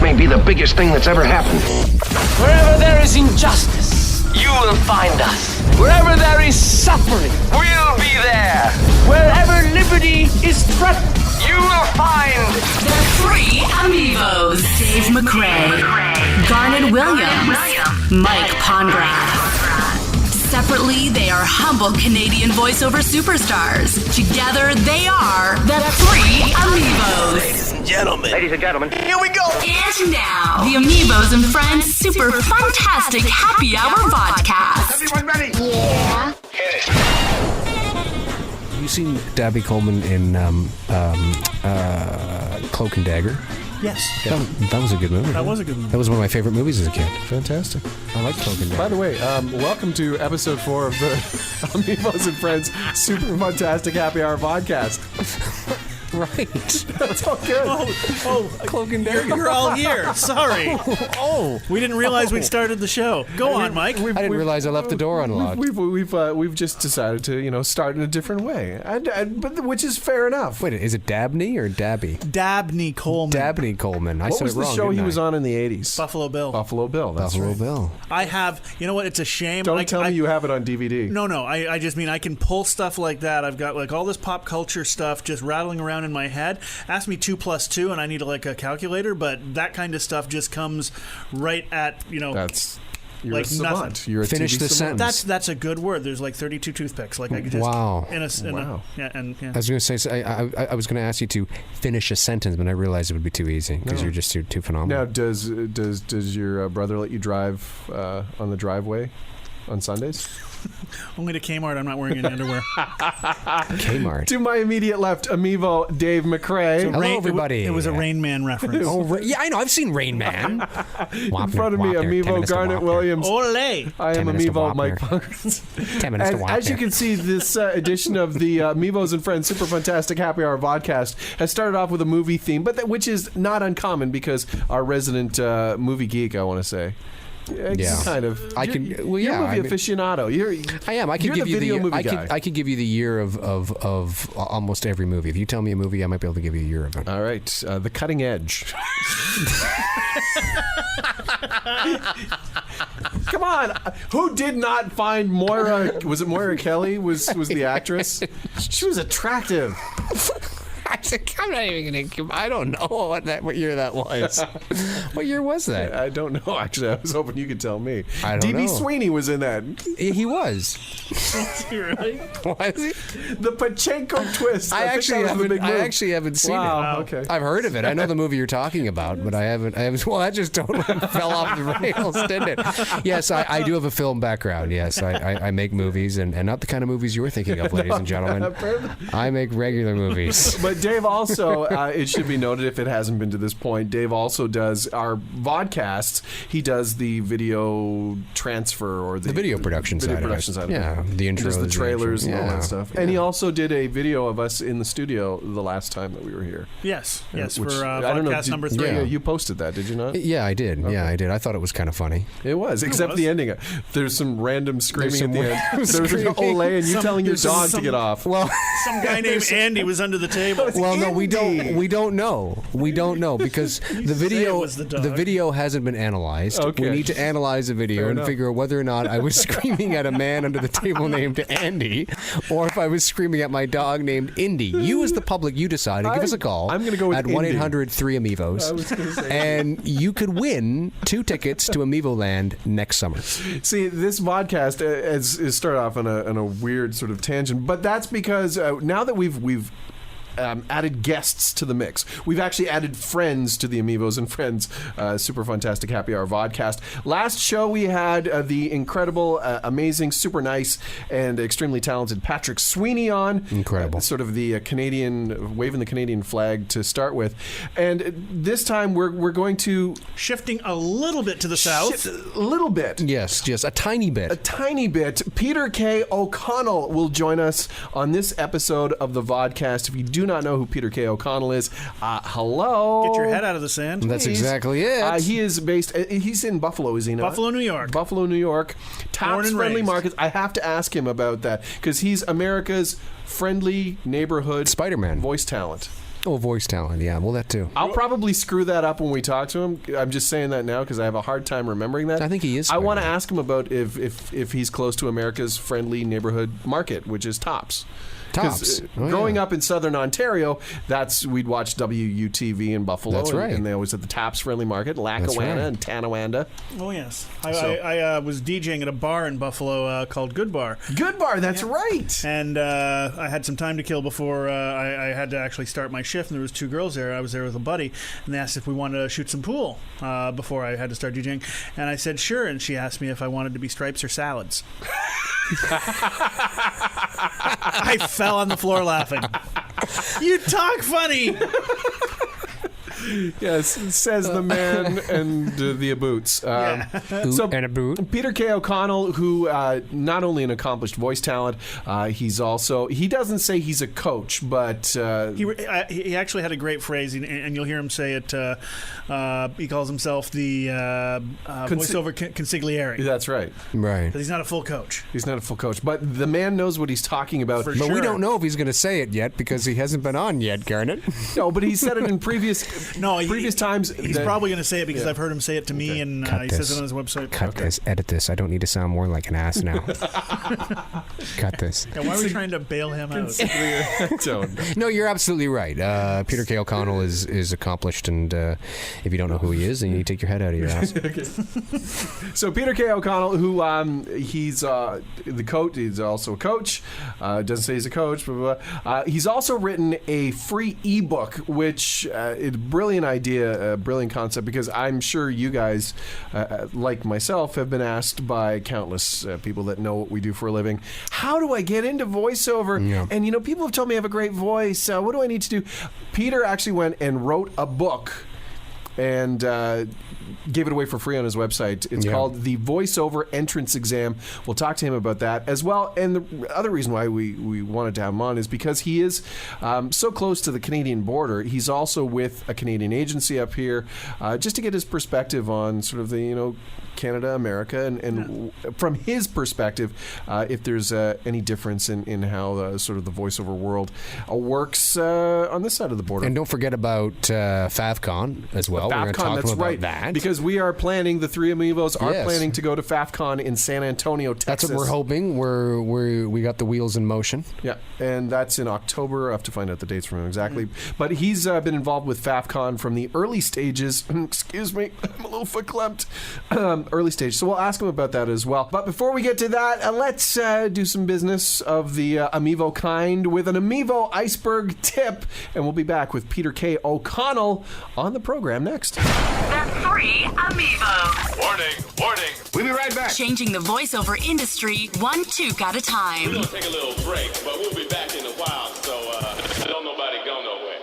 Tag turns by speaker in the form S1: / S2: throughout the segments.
S1: may be the biggest thing that's ever happened.
S2: Wherever there is injustice, you will find us. Wherever there is suffering, we'll be there. Wherever liberty is threatened, you will find
S3: the three AmiVO's. Dave McRae, Garnet Williams, Mike Pongracz. Separately, they are humble Canadian voiceover superstars. Together, they are the three AmiVO's.
S1: Ladies and gentlemen,
S2: here we go.
S3: And now, the AmiVO's and Friends Super-Funtastic Happy Hour VOdcast.
S1: everyone ready?
S3: Yeah.
S4: Have you seen Dabby Coleman in Cloak and Dagger?
S5: Yes.
S4: That was a good movie.
S5: That was a good movie.
S4: That was one of my favorite movies as a kid.
S6: Fantastic.
S4: I like Cloak and Dagger.
S6: By the way, welcome to episode 4 of the AmiVO's and Friends Super-Funtastic Happy Hour podcast.
S4: Right.
S6: That's all good.
S5: Oh,
S4: Cloak and Dagger.
S5: you're all here. Sorry.
S4: Oh.
S5: We didn't realize we'd started the show. Go on, Mike.
S4: I didn't realize I left the door unlocked.
S6: We've just decided to start in a different way, but which is fair enough.
S4: Wait, is it Dabney or Dabby?
S5: Dabney Coleman.
S4: Dabney Coleman. I
S6: What
S4: said
S6: was
S4: it wrong.
S6: the show he
S4: didn't I?
S6: was on in the 80s?
S5: Buffalo Bill.
S6: Buffalo Bill. That's
S4: Buffalo
S6: right.
S4: Bill.
S5: I have, you know what, it's a shame.
S6: Don't tell me you have it on DVD.
S5: No, I just mean I can pull stuff like that. I've got like all this pop culture stuff just rattling around in my head. Ask me 2 + 2 and I need like a calculator, but that kind of stuff just comes right at,
S6: You're
S5: like
S6: a savant.
S5: nothing.
S6: You're a
S4: Finish
S6: TV
S4: the
S6: savant.
S4: sentence.
S5: That's a good word. There's like 32 toothpicks. Like I could just
S4: Wow.
S5: In a
S6: Wow.
S5: yeah.
S4: I was going to say, I was going to ask you to finish a sentence, but I realized it would be too easy because you're just too phenomenal.
S6: Now, does your brother let you drive on the driveway on Sundays?
S5: Only to Kmart. I'm not wearing any underwear.
S4: Kmart.
S6: To my immediate left, AmiVO Dave McRae.
S4: Hello, everybody.
S5: It was a Rain Man reference.
S4: Yeah, I know. I've seen Rain Man.
S6: In front of me, AmiVO Garnet Williams.
S5: Ole!
S6: I am
S4: 10 minutes to
S6: AmiVO Mike
S4: Wapner.
S6: Pongracz.
S4: 10 minutes to walk
S6: As you
S4: there.
S6: can see, this edition of the AmiVO's and Friends Super-Funtastic Happy Hour vodcast has started off with a movie theme, but which is not uncommon because our resident movie geek, I want to say.
S4: Yeah.
S6: Kind of.
S4: You're a movie
S6: aficionado.
S4: I am. I could
S6: You're
S4: give
S6: the
S4: you
S6: video
S4: the
S6: movie
S4: I
S6: guy.
S4: could give you the year of almost every movie. If you tell me a movie, I might be able to give you a year of it.
S6: All right, The Cutting Edge. Come on, who did not find Moira? Was it Moira Kelly? Was the actress? She was attractive.
S4: I'm not even going to. I don't know what year that was. What year was that?
S6: I don't know. Actually, I was hoping you could tell me.
S4: I don't
S6: D.B.
S4: know.
S6: Sweeney was in that.
S4: He was.
S5: Really?
S4: Was he?
S6: The Pachenko twist.
S4: I
S6: think that was the big move.
S4: actually haven't seen
S6: Wow.
S4: it.
S6: Okay.
S4: I've heard of it. I know the movie you're talking about, but I haven't. Well, that just totally fell off the rails, didn't it? Yes, I do have a film background. Yes, I make movies, and not the kind of movies you were thinking of, ladies and gentlemen. I make regular movies.
S6: But Dave also, it should be noted if it hasn't been to this point, Dave also does our vodcasts. He does the video transfer or the
S4: video production side of it. Yeah, the intros,
S6: He does the trailers and all
S4: yeah.
S6: that stuff.
S4: Yeah.
S6: And he also did a video of us in the studio the last time that we were here.
S5: Yes,
S6: Which,
S5: for
S6: I don't know,
S5: podcast number 3.
S4: Yeah.
S6: You posted that, did you not?
S4: Yeah, I did.
S6: Okay.
S4: Yeah, I did. I thought it was kind of funny.
S6: It was, except the ending. There's some random screaming
S4: some
S6: at the end.
S4: random
S6: There was
S4: screaming.
S6: Olay and you telling your
S5: there's
S6: dog
S5: some-
S6: to get off.
S4: Well,
S5: Some guy named Andy was under the table.
S4: well, no, we
S6: Indy.
S4: don't know. We don't know because the video
S5: was the dog.
S4: video hasn't been analyzed.
S6: Okay.
S4: We need to analyze the video
S6: Fair
S4: and
S6: enough.
S4: figure out whether or not I was screaming at a man under the table named Andy, or if I was screaming at my dog named Indy. You, as the public, you decided. Give us a call.
S6: I'm gonna go with
S4: at
S6: Indy.
S4: 1-800-3-AmiVO's,
S6: I was gonna say
S4: and you could win 2 tickets to AmiVO Land next summer.
S6: See, this podcast is started off on a weird sort of tangent, but that's because now that we've added guests to the mix. We've actually added friends to the AmiVO's and Friends Super-Funtastic Happy Hour vodcast. Last show we had the incredible, amazing, super nice, and extremely talented Patrick Sweeney on.
S4: Incredible.
S6: Sort of the Canadian, waving the Canadian flag to start with. And this time we're going to...
S5: Shifting a little bit to the south.
S6: shift a little bit.
S4: Yes, just a tiny bit.
S6: A tiny bit. Peter K. O'Connell will join us on this episode of the vodcast. If you do not know who Peter K. O'Connell is, hello.
S5: Get your head out of the sand.
S4: That's
S6: Please.
S4: exactly it.
S6: He is based. He's in Buffalo, is he not?
S5: Buffalo, New York.
S6: Buffalo, New York.
S5: Born
S6: Taps
S5: and
S6: Friendly
S5: raised.
S6: Markets. I have to ask him about that because he's America's friendly neighborhood
S4: Spider-Man.
S6: voice talent.
S4: Oh, voice talent. Yeah, well, that too.
S6: I'll probably screw that up when we talk to him. I'm just saying that now because I have a hard time remembering that.
S4: I think he is.
S6: I want to ask him about if he's close to America's friendly neighborhood market, which is Tops.
S4: Tops.
S6: Growing up in Southern Ontario, we'd watch WUTV in Buffalo.
S4: That's right.
S6: And they always had the Tops Friendly Market, Lackawanna and Tanawanda.
S5: Oh, yes. I was DJing at a bar in Buffalo called Good Bar.
S6: Good Bar, that's right.
S5: And I had some time to kill before I had to actually start my shift, and there was 2 girls there. I was there with a buddy, and they asked if we wanted to shoot some pool before I had to start DJing. And I said, sure, and she asked me if I wanted to be stripes or salads. I fell on the floor laughing. You talk funny.
S6: Yes, says the man and the boots.
S4: And a boot.
S6: Peter K. O'Connell, who not only an accomplished voice talent, he doesn't say he's a coach, but
S5: he actually had a great phrase, and you'll hear him say it. He calls himself the voiceover consigliere.
S6: That's right.
S4: Right.
S5: But he's not a full coach.
S6: He's not a full coach, but the man knows what he's talking about.
S5: For
S4: But
S5: sure.
S4: we don't know if he's going to say it yet because he hasn't been on yet, Garnet.
S6: No, but he said it in previous times.
S5: He's probably going to say it because I've heard him say it to me, and he says it on his website.
S4: Cut this. Edit this. I don't need to sound more like an ass now. Cut this.
S5: Yeah, why are we trying to bail him out?
S4: No, you're absolutely right. Peter K. O'Connell is accomplished, and if you don't know who he is, then you need to take your head out of your ass.
S6: So Peter K. O'Connell, who he's the coach, he's also a coach. Doesn't say he's a coach. Blah, blah, blah. He's also written a free ebook, which is a brilliant idea, a brilliant concept, because I'm sure you guys, like myself, have been asked by countless people that know what we do for a living, how do I get into voiceover?
S4: Yeah.
S6: And, people have told me I have a great voice. What do I need to do? Peter actually went and wrote a book and gave it away for free on his website. It's called The Voiceover Entrance Exam. We'll talk to him about that as well. And the other reason why we wanted to have him on is because he is so close to the Canadian border. He's also with a Canadian agency up here, just to get his perspective on sort of the, Canada, America, and from his perspective, if there's any difference in how sort of the voiceover world works on this side of the border.
S4: And don't forget about FAVCon as well. We're going to talk
S6: that's
S4: about
S6: right.
S4: that.
S6: Because we are planning, the 3 AmiVOs are planning to go to FAVCon in San Antonio, Texas.
S4: That's what we're hoping. We got the wheels in motion.
S6: Yeah, and that's in October. I have to find out the dates from him exactly. But he's been involved with FAVCon from the early stages. Excuse me, I'm a little verklempt. Early stage. So we'll ask him about that as well. But before we get to that, let's do some business of the AmiVO kind with an AmiVO iceberg tip. And we'll be back with Peter K. O'Connell on the program next.
S3: The 3 AmiVO's.
S1: Warning. We'll be right back.
S3: Changing the voiceover industry 1 toque at a time.
S7: We're going to take a little break, but we'll be back in a while, so don't nobody go nowhere.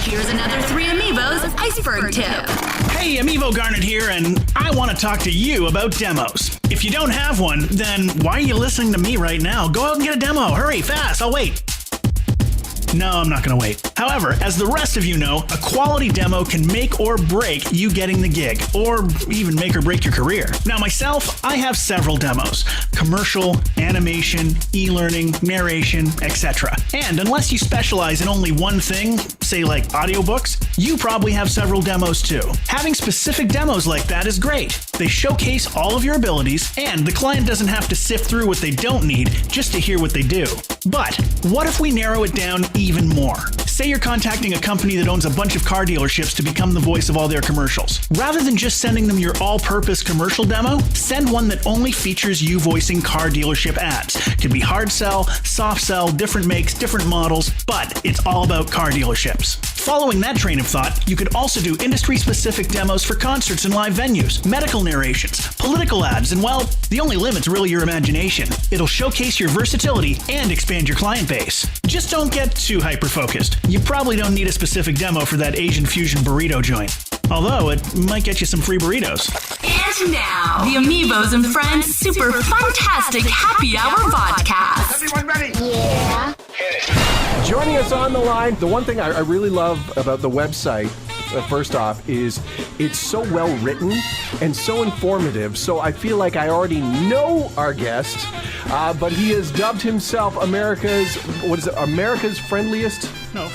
S3: Here's another 3 AmiVO's iceberg tip.
S5: Hey, AmiVO Garnet here, and I want to talk to you about demos. If you don't have one, then why are you listening to me right now? Go out and get a demo. Hurry, fast, I'll wait. No, I'm not going to wait. However, as the rest of you know, a quality demo can make or break you getting the gig, or even make or break your career. Now, myself, I have several demos. Commercial, animation, e-learning, narration, etc. And unless you specialize in only one thing, say like audiobooks, you probably have several demos too. Having specific demos like that is great. They showcase all of your abilities, and the client doesn't have to sift through what they don't need just to hear what they do. But what if we narrow it down even more? Say you're contacting a company that owns a bunch of car dealerships to become the voice of all their commercials. Rather than just sending them your all-purpose commercial demo, send one that only features you voicing car dealership ads. Could be hard sell, soft sell, different makes, different models, but it's all about car dealerships. Following that train of thought, you could also do industry-specific demos for concerts and live venues, medical narrations, political ads, and well, the only limit's really your imagination. It'll showcase your versatility and expand your client base. Just don't get too hyper-focused. You probably don't need a specific demo for that Asian fusion burrito joint. Although, it might get you some free burritos.
S3: And now, the AmiVO's and Friends Super-Funtastic Happy Hour VOdcast.
S1: Everyone ready?
S3: Yeah.
S6: Joining us on the line, the one thing I really love about the website, first off, is it's so well written and so informative. So I feel like I already know our guest, but he has dubbed himself America's friendliest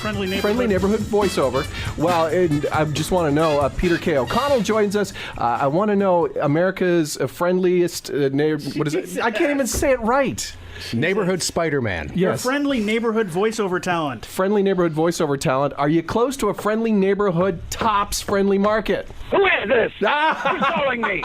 S5: Friendly neighborhood.
S6: Friendly neighborhood voiceover. Well, and I just want to know, Peter K. O'Connell joins us. I want to know America's friendliest what is it? I can't even say it right.
S4: Neighborhood Spider-Man.
S5: You're a
S6: Yes.
S5: friendly neighborhood voiceover talent.
S6: Friendly neighborhood voiceover talent. Are you close to a friendly neighborhood tops friendly market?
S8: Who is this? Who's calling me?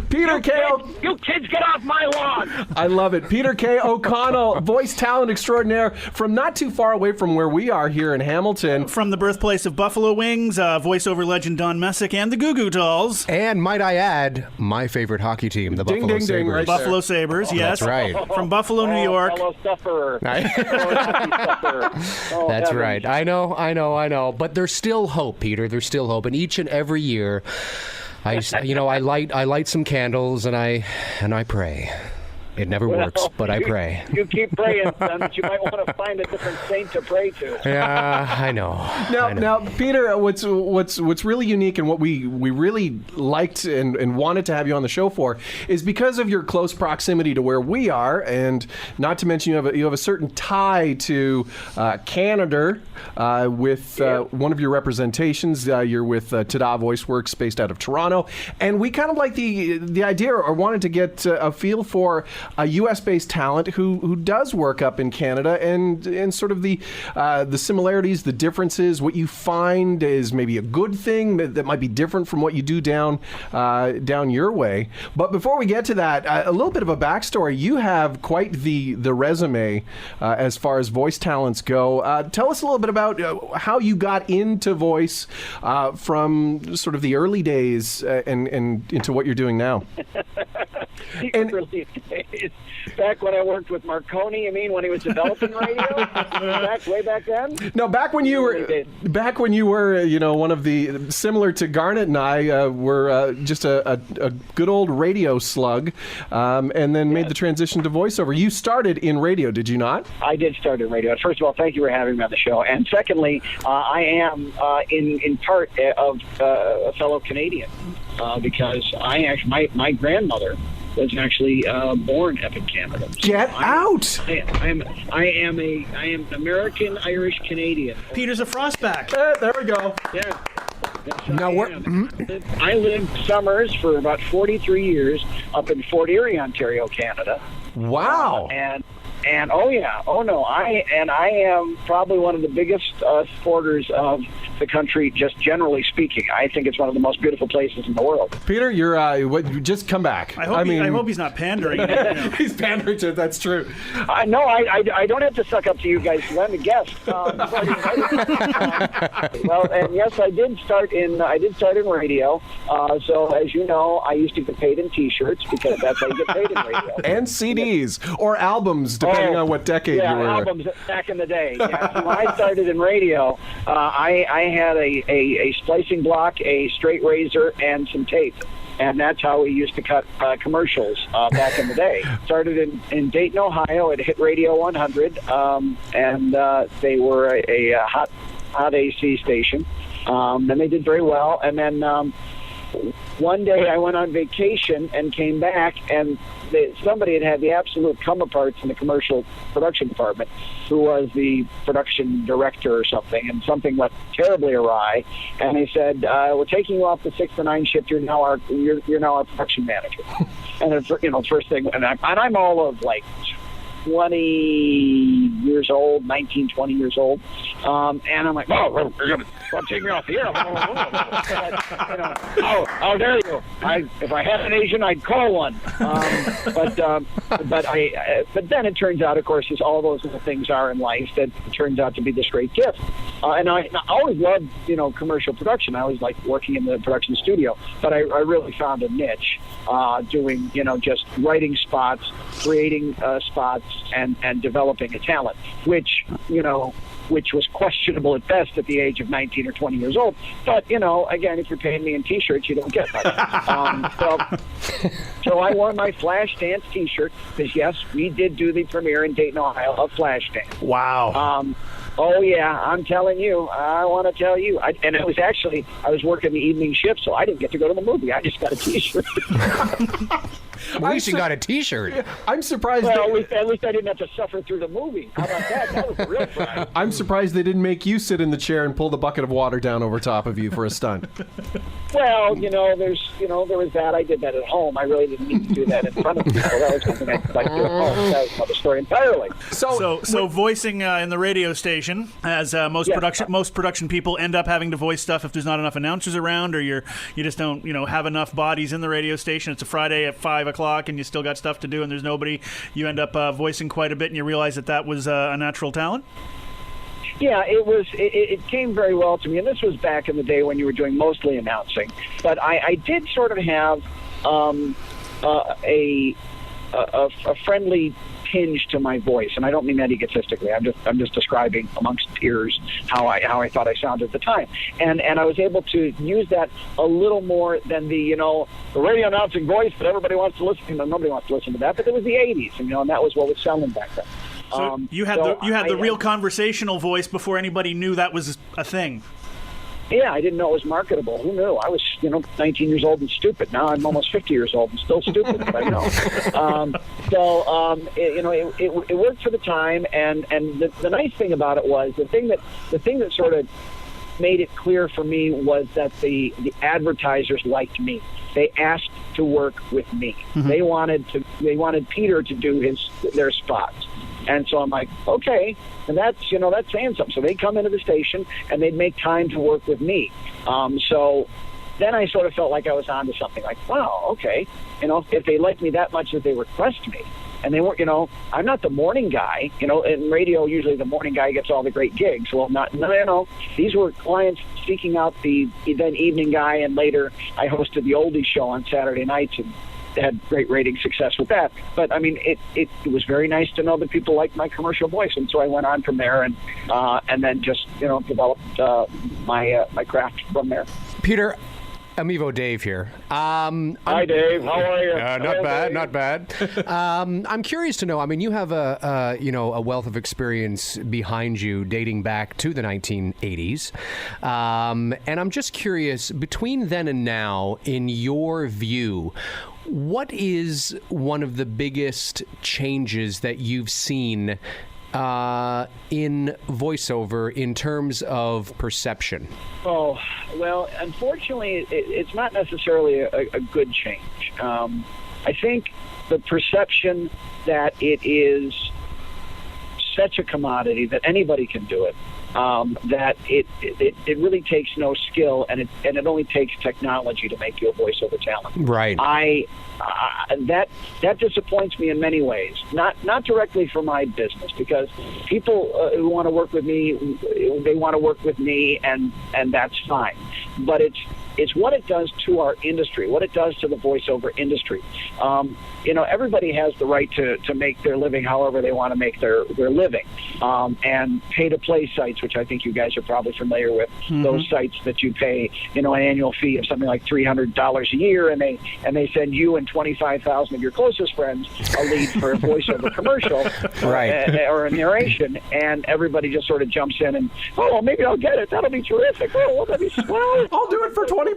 S6: Peter K.
S8: You kids get off my lawn!
S6: I love it. Peter K. O'Connell, voice talent extraordinaire from not too far away from where we are here in Hamilton.
S5: From the birthplace of Buffalo Wings, voiceover legend Don Messick and the Goo Goo Dolls.
S4: And might I add, my favorite hockey team, the
S6: Ding,
S4: Buffalo
S6: ding, ding,
S4: Sabres.
S6: right
S5: Buffalo Sabres, yes.
S4: That's right.
S5: From Buffalo, New York.
S8: Fellow sufferer.
S4: That's right. I know. But there's still hope, Peter. There's still hope. And each and every year, I light some candles and I pray. It never works, but I pray.
S8: You keep praying, son, but you might want to find a different saint to pray to.
S4: Yeah, I know.
S6: Now, Peter, what's really unique and what we really liked and wanted to have you on the show for is because of your close proximity to where we are, and not to mention you have a certain tie to Canada with one of your representations. You're with Tada VoiceWorks, based out of Toronto, and we kind of like the idea, or wanted to get a feel for a U.S.-based talent who does work up in Canada, and sort of the similarities, the differences, what you find is maybe a good thing that might be different from what you do down your way. But before we get to that, a little bit of a backstory. You have quite the resume as far as voice talents go. Tell us a little bit about how you got into voice from sort of the early days and into what you're doing now.
S8: And back when I worked with Marconi, you mean when he was developing radio? way back then?
S6: No, back when you were, one of the, similar to Garnet and I, were just a good old radio slug, and then made the transition to voiceover. You started in radio, did you not?
S8: I did start in radio. First of all, thank you for having me on the show. And secondly, I am in part of a fellow Canadian, because my grandmother was actually born up in Canada.
S6: Get out!
S8: I am American Irish Canadian.
S5: Peter's a frostback.
S6: There we go.
S8: Yeah.
S4: Now
S8: I lived summers for about 43 years up in Fort Erie, Ontario, Canada.
S6: Wow.
S8: I am probably one of the biggest supporters of the country, just generally speaking. I think it's one of the most beautiful places in the world.
S6: Peter, you're just come back.
S5: I hope he's not pandering.
S6: He's pandering to it. That's true.
S8: No, I don't have to suck up to you guys. Let me guess. Well, and yes, I did start in radio. So as you know, I used to get paid in T-shirts because that's how you get paid in radio.
S6: And CDs or albums, depending on what decade you were.
S8: Yeah, albums back in the day. Yeah. So when I started in radio, I had a splicing block, a straight razor, and some tape. And that's how we used to cut commercials back in the day. Started in Dayton, Ohio at Hit Radio 100, and they were a hot AC station. And they did very well. And then one day I went on vacation and came back, and somebody had the absolute come-aparts in the commercial production department, who was the production director or something, and something went terribly awry. And they said, "We're taking you off the 6 to 9 shift. You're now our production manager." And it's, first thing, and I'm all of like 20 years old, 19, 20 years old. And I'm like, "Oh, you're going to take me off the air." There you go. If I had an agent, I'd call one. But then it turns out, of course, as all those little things are in life, that it turns out to be this great gift. And I always loved, commercial production. I always liked working in the production studio. But I really found a niche doing, just writing spots, creating spots, and developing a talent, which was questionable at best at the age of 19 or 20 years old. But, again, if you're paying me in T-shirts, you don't get much. So I wore my Flashdance T-shirt because, yes, we did do the premiere in Dayton, Ohio of Flashdance.
S6: Wow.
S8: Oh, yeah, I'm telling you. I want to tell you. And it was actually, I was working the evening shift, so I didn't get to go to the movie. I just got a T-shirt.
S4: At least you got a T-shirt.
S6: I'm surprised.
S8: Well, at least I didn't have to suffer through the movie. How about that? That was the real prize.
S6: I'm surprised they didn't make you sit in the chair and pull the bucket of water down over top of you for a stunt.
S8: Well, there was that. I did that at home. I really didn't need to do that in front of people. That was something I'd like to do at home. That was another story entirely.
S5: So voicing in the radio station, as most production people end up having to voice stuff if there's not enough announcers around, or you just don't have enough bodies in the radio station. It's a Friday at 5:00 and you still got stuff to do and there's nobody. You end up voicing quite a bit, and you realize that was a natural talent.
S8: Yeah, it came very well to me, and this was back in the day when you were doing mostly announcing. But I did sort of have a friendly tinge to my voice, and I don't mean that egotistically. I'm just describing amongst peers how I thought I sounded at the time, and I was able to use that a little more than the radio announcing voice that everybody wants to listen to. Nobody wants to listen to that, but it was the '80s, and that was what was selling back then.
S5: So you had the real conversational voice before anybody knew that was a thing.
S8: Yeah, I didn't know it was marketable. Who knew? I was, 19 years old and stupid. Now I'm almost 50 years old and still stupid, but I know. It worked for the time, and the nice thing about it was the thing that sort of made it clear for me was that the advertisers liked me. They asked to work with me. Mm-hmm. They wanted Peter to do their spots. And so I'm like, okay, and that's saying something. So they'd come into the station and they'd make time to work with me. So then I sort of felt like I was onto something. Like, wow, okay, if they like me that much that they request me, and they weren't, I'm not the morning guy. In radio, usually the morning guy gets all the great gigs. Well, no. These were clients seeking out the then evening guy, and later I hosted the oldies show on Saturday nights and had great rating success with that. But I mean, it was very nice to know that people liked my commercial voice, and so I went on from there, and then just developed my craft from there.
S4: Peter, AmiVO Dave here.
S8: Hi, Dave. How are you?
S4: Not bad. I'm curious to know. I mean, you have a wealth of experience behind you, dating back to the 1980s, and I'm just curious. Between then and now, in your view, what is one of the biggest changes that you've seen in voiceover in terms of perception?
S8: Oh, well, unfortunately, it's not necessarily a good change. I think the perception that it is such a commodity that anybody can do it, that it really takes no skill, and it only takes technology to make you a voiceover talent.
S4: Right.
S8: That disappoints me in many ways. Not directly for my business, because people who want to work with me, they want to work with me, and that's fine. But it's what it does to our industry, what it does to the voiceover industry. Everybody has the right to make their living however they want to make their living. And pay-to-play sites, which I think you guys are probably familiar with, mm-hmm. Those sites that you pay, an annual fee of something like $300 a year, and they send you and 25,000 of your closest friends a lead for a voiceover commercial,
S4: right.
S8: or a narration, and everybody just sort of jumps in and, well, maybe I'll get it. That'll be terrific. Oh, that'll be swell.
S6: I'll do it for $25.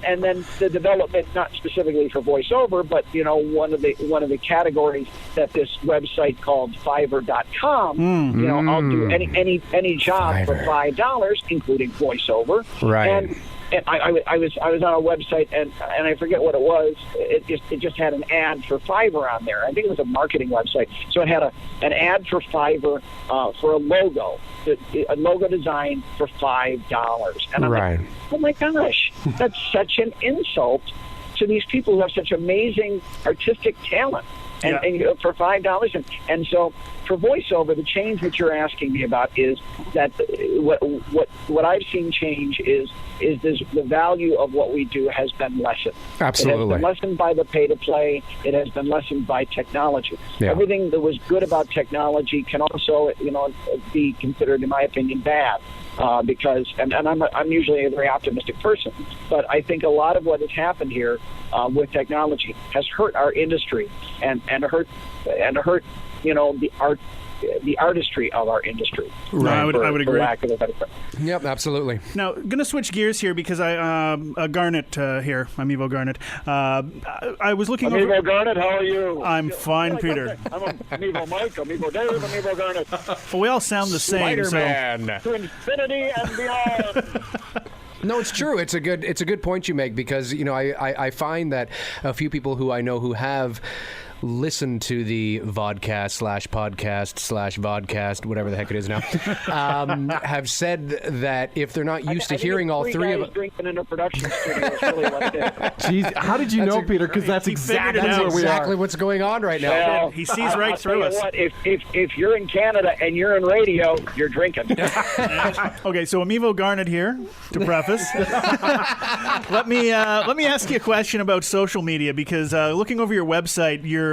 S8: And then the development, not specifically for voiceover, but one of the categories that this website called Fiverr.com, I'll do any job
S4: Fiverr.
S8: for $5, including voiceover.
S4: Right.
S8: And I was on a website, and I forget what it was. It just had an ad for Fiverr on there. I think it was a marketing website. So it had an ad for Fiverr for a logo design for $5. And I'm
S4: right.
S8: like, oh my gosh, that's such an insult to these people who have such amazing artistic talent. And for $5, and so for voiceover, the change that you're asking me about is that what I've seen change is the value of what we do has been lessened.
S4: Absolutely,
S8: it has been lessened by the pay-to-play. It has been lessened by technology.
S4: Yeah.
S8: Everything that was good about technology can also, be considered, in my opinion, bad. Because I'm usually a very optimistic person, but I think a lot of what has happened here with technology has hurt our industry and hurt the artistry of our industry.
S5: No, I would agree.
S8: For lack of a better term.
S4: Yep, absolutely.
S5: Now, going to switch gears here because Garnet here, AmiVO Garnet. I was looking over.
S8: AmiVO Garnet, how are you?
S5: I'm fine, Peter.
S8: I'm AmiVO Mike, AmiVO Dave, AmiVO Garnet.
S5: Well, we all sound the same.
S4: Spider-Man.
S8: To infinity and beyond.
S4: No, it's true. It's a good point you make because I find that a few people who I know who have listened to the VOdcast/podcast/VOdcast, whatever the heck it is now, have said that if they're not used to hearing all three of them.
S8: Drinking in a production studio is really what it is.
S6: Jeez, how did you know, Peter? Because that's exactly where we are.
S4: What's going on right now.
S8: Well,
S5: he sees right through us.
S8: What, if you're in Canada and you're in radio, you're drinking.
S5: Okay, so AmiVO Garnet here to preface. Let me ask you a question about social media because looking over your website, you're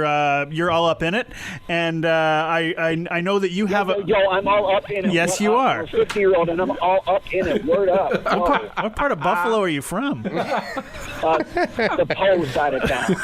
S5: all up in it, and I know that you have a.
S8: Yo, I'm all up in it.
S5: Yes, you are.
S8: I'm a 50-year-old, and I'm all up in it. Word up.
S5: What part of Buffalo are you from?
S8: The Poe side of town.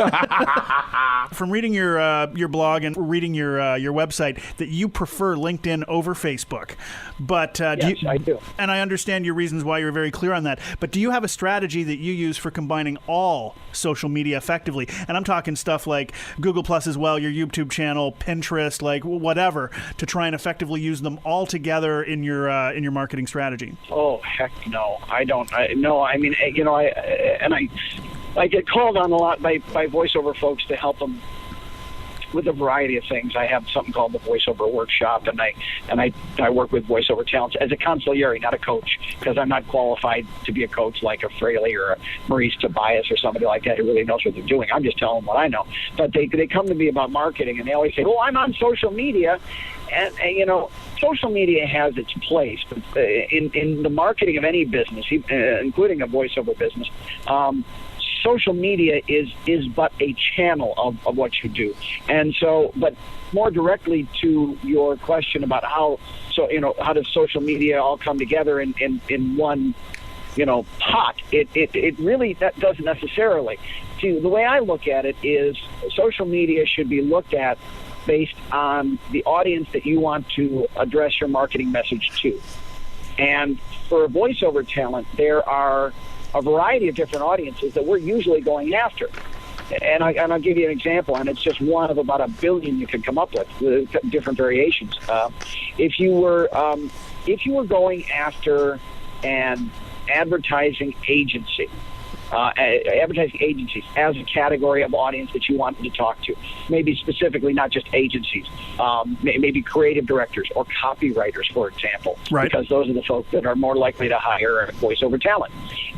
S5: From reading your blog and reading your website, that you prefer LinkedIn over Facebook, but
S8: yes, I do.
S5: And I understand your reasons why you're very clear on that. But do you have a strategy that you use for combining all social media effectively? And I'm talking stuff like Google Plus as well, your YouTube channel, Pinterest, like whatever, to try and effectively use them all together in your marketing strategy.
S8: Oh heck no, I don't. I mean, I get called on a lot by voiceover folks to help them with a variety of things. I have something called the voiceover workshop, and I work with voiceover talents as a consigliere, not a coach, because I'm not qualified to be a coach like a Fraley or a Maurice Tobias or somebody like that who really knows what they're doing. I'm just telling them what I know. But they come to me about marketing, and they always say, "Oh, I'm on social media," and social media has its place, but in the marketing of any business, including a voiceover business. Social media is but a channel of what you do. And so, but more directly to your question about how does social media all come together in one, pot, it really that doesn't necessarily. See, the way I look at it is social media should be looked at based on the audience that you want to address your marketing message to. And for a voiceover talent, there are a variety of different audiences that we're usually going after. And I'll give you an example, and it's just one of about 1 billion you can come up with different variations. If you were going after an advertising agency, advertising agencies as a category of audience that you wanted to talk to, maybe specifically not just agencies, maybe creative directors or copywriters, for example,
S5: right?
S8: Because those are the folks that are more likely to hire a voiceover talent.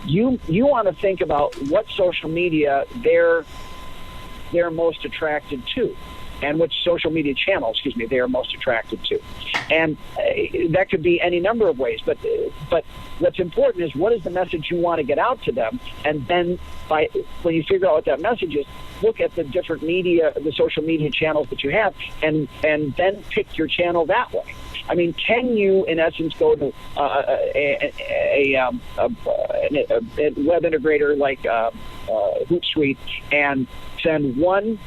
S8: You want to think about what social media they're most attracted to, and which social media channel, they are most attracted to. And that could be any number of ways, but what's important is what is the message you want to get out to them, and then when you figure out what that message is, look at the different media, the social media channels that you have, and then pick your channel that way. I mean, can you, in essence, go to a web integrator like Hootsuite and send one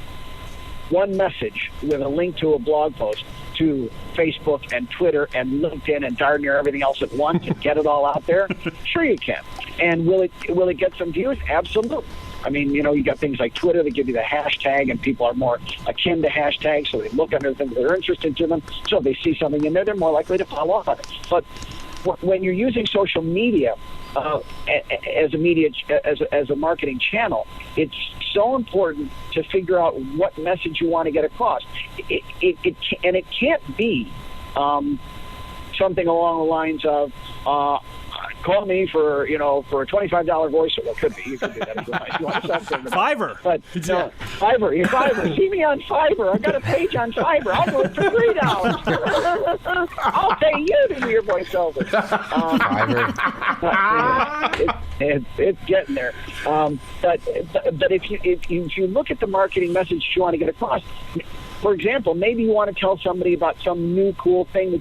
S8: message with a link to a blog post to Facebook and Twitter and LinkedIn and darn near everything else at once and get it all out there? Sure you can. And will it get some views? Absolutely. I mean, you got things like Twitter that give you the hashtag, and people are more akin to hashtags, so they look under things that are interesting to them. So if they see something in there, they're more likely to follow up on it. But when you're using social media as a marketing channel, it's so important to figure out what message you want to get across. It can't be something along the lines of call me for a $25 voiceover. Well, could be. You could do that if you want something.
S5: Fiverr.
S8: But no, Fiverr. See me on Fiverr. I've got a page on Fiverr. I'll do it for $3. I'll pay you to do your voiceover.
S4: Fiverr.
S8: It's getting there. But if you look at the marketing message you want to get across, for example, maybe you want to tell somebody about some new cool thing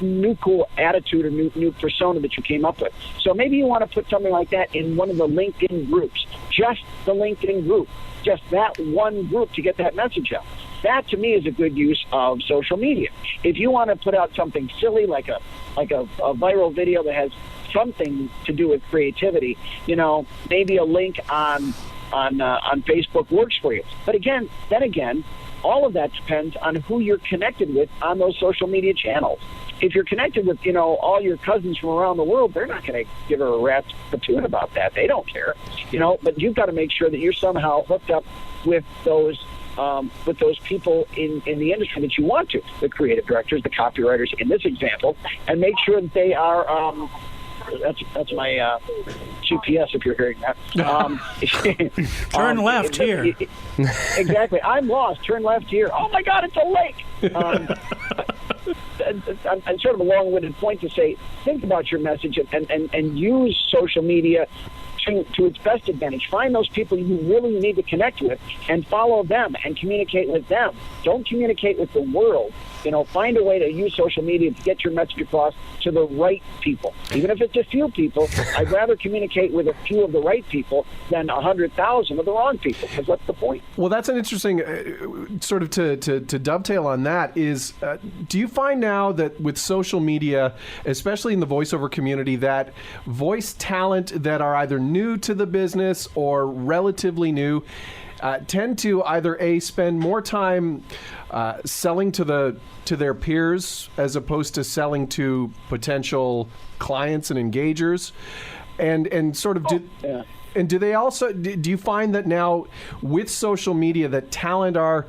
S8: new cool attitude or new persona that you came up with. So maybe you want to put something like that in one of the LinkedIn groups, just the LinkedIn group, just that one group to get that message out. That to me is a good use of social media. If you want to put out something silly like a viral video that has something to do with creativity, maybe a link on Facebook works for you. But again, all of that depends on who you're connected with on those social media channels. If you're connected with, all your cousins from around the world, they're not going to give a rat's patoon about that. They don't care, but you've got to make sure that you're somehow hooked up with those people in the industry that you want to, the creative directors, the copywriters in this example, and make sure that they are, that's my GPS if you're hearing that.
S5: Turn left here.
S8: Exactly. I'm lost. Turn left here. Oh my God, it's a lake. I'm sort of a long-winded point to say, think about your message and use social media to its best advantage. Find those people you really need to connect with and follow them and communicate with them. Don't communicate with the world. Find a way to use social media to get your message across to the right people. Even if it's a few people, I'd rather communicate with a few of the right people than 100,000 of the wrong people, because what's the point?
S6: Well, that's an interesting sort of to dovetail on that is, do you find now that with social media, especially in the voiceover community, that voice talent that are either new to the business or relatively new tend to either spend more time selling to their peers as opposed to selling to potential clients and engagers, and sort of and do they also do you find that now with social media that talent are,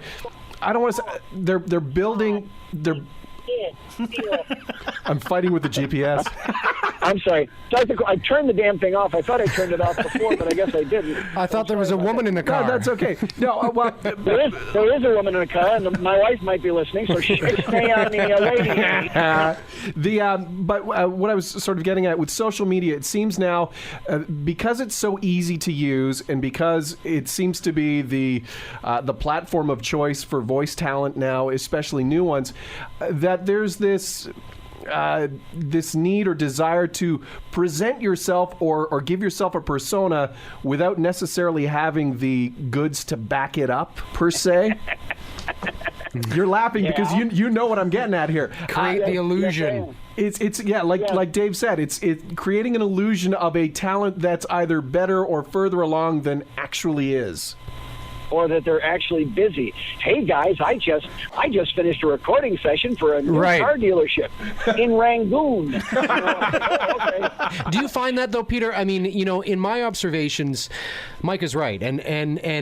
S6: I don't want to say they're building their I'm fighting with the GPS.
S8: I'm sorry. I turned the damn thing off. I thought I turned it off before, but I guess I didn't.
S4: I thought there was a woman in the car.
S6: No, that's okay. No, well,
S8: there is a woman in the car, and my wife might be listening, so she should stay on the lady.
S6: But what I was sort of getting at with social media, it seems now, because it's so easy to use, and because it seems to be the platform of choice for voice talent now, especially new ones, that there's this need or desire to present yourself or give yourself a persona without necessarily having the goods to back it up, per se. You're laughing because you know what I'm getting at here.
S4: Create the illusion.
S6: It's like Dave said, it's creating an illusion of a talent that's either better or further along than actually is.
S8: Or that they're actually busy. Hey guys, I just finished a recording session for a new car dealership in Rangoon. Okay.
S4: Do you find that though, Peter? I mean, in my observations, Mike is right, and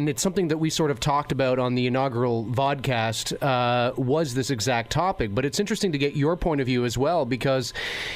S4: it's something that we sort of talked about on the inaugural VOdcast. Was this exact topic? But it's interesting to get your point of view as well, because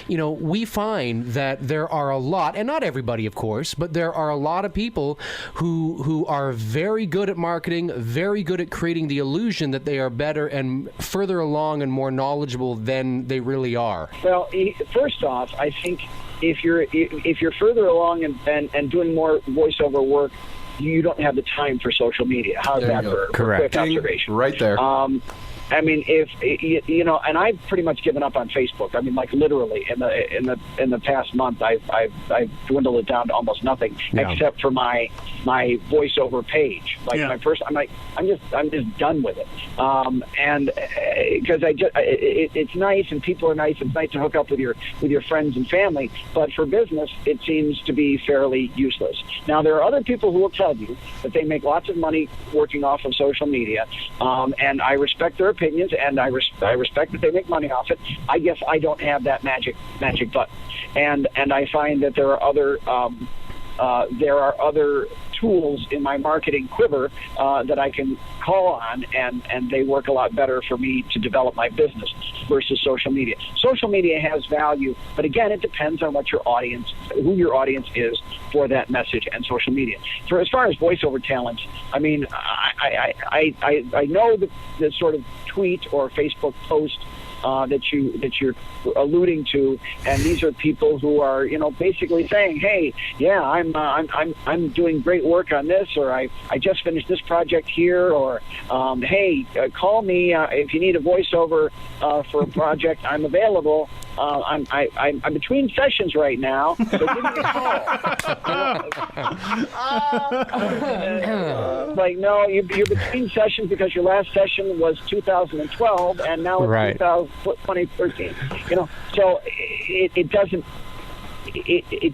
S4: we find that there are a lot, and not everybody, of course, but there are a lot of people who are very good at marketing, very good at creating the illusion that they are better and further along and more knowledgeable than they really are.
S8: Well, first off, I think if you're further along and doing more voiceover work, you don't have the time for social media. How's that for a quick observation?
S6: Right there.
S8: I mean, and I've pretty much given up on Facebook. I mean, like literally in the past month, I've dwindled it down to almost nothing, except for my voiceover page. I'm just done with it. And because it's nice and people are nice. It's nice to hook up with your friends and family. But for business, it seems to be fairly useless. Now, there are other people who will tell you that they make lots of money working off of social media, and I respect their opinions, and I respect that they make money off it. I guess I don't have that magic button, and I find that there are other tools in my marketing quiver that I can call on, and they work a lot better for me to develop my business versus social media. Social media has value, but again, it depends on who your audience is for that message and social media. For as far as voiceover talent, I mean, I know the sort of tweet or Facebook post that you're alluding to, and these are people who are basically saying, hey, yeah, I'm doing great work on this, or I just finished this project here, or hey, call me if you need a voiceover for a project. I'm available. I'm between sessions right now, so give me a call. Like, no, you're between sessions because your last session was 2012, and now it's 2013. So it